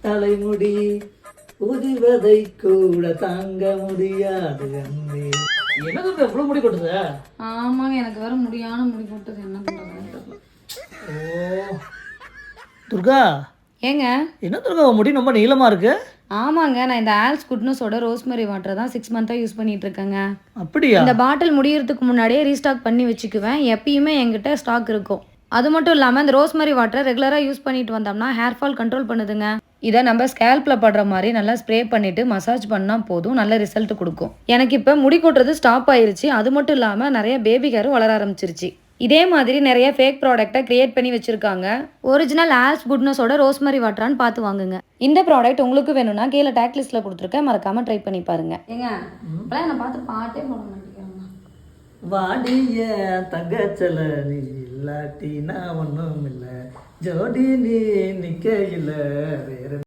தலைமுடி உதிவதை கூட தாங்க முடியாது அன்பே. என்னது எவ்வளவு முடி கொட்டுது? ஆமாங்க, எனக்கு வேற முடியான முடி போட்டது, என்ன பண்றதுன்னு தெரியல. ஓ துர்கா, ஏங்க என்ன துர்கா உன் முடி ரொம்ப நீளமா இருக்கு? ஆமாங்க, நான் இந்த ஆல்ஸ் குட்னஸோட ரோஸ்மெரி வாட்டர் தான் 6 மந்த்தாக யூஸ் பண்ணிட்டு இருக்கேங்க. அப்படியா? இந்த பாட்டில் முடியறதுக்கு முன்னாடியே ரீஸ்டாக் பண்ணி வச்சுக்குவேன். எப்பயுமே என்கிட்ட ஸ்டாக் இருக்கும். அது மட்டும் இல்லாமல் இந்த ரோஸ்மெரி வாட்டரை ரெகுலராக யூஸ் பண்ணிட்டு வந்தோம்னா ஹேர் ஃபால் கண்ட்ரோல் பண்ணுதுங்க. இதை நம்ம ஸ்கேல்பில் படுற மாதிரி நல்லா ஸ்ப்ரே பண்ணிட்டு மசாஜ் பண்ணால் போதும், நல்ல ரிசல்ட் கொடுக்கும். எனக்கு இப்போ முடி கொட்டுறது ஸ்டாப் ஆயிருச்சு. அது மட்டும் இல்லாமல் நிறைய பேபி ஹேரும் வளர ஆரம்பிச்சிருச்சு. இதே மாதிரி நிறைய ஃபேக் ப்ராடக்ட்டை கிரியேட் பண்ணி வச்சிருக்காங்க. ஒரிஜினல் ஆல்ஸ் குட்னஸோட ரோஸ்மெரி வாட்டரான்னு பார்த்து வாங்குங்க. இந்த ப்ராடக்ட் உங்களுக்கு வேணும்னா கீழே டேக் லிஸ்ட்ல கொடுத்துருக்கேன், மறக்காம ட்ரை பண்ணி பாருங்க. ஏங்க இப்பெல்லாம் என்ன பார்த்து பாட்டே போட மாட்டேங்கிறாங்க. வாடிய தங்கச்சல நீ இல்லாட்டி நான் ஒன்றும் இல்லை, ஜோடி நீ நிக்கையில் வேற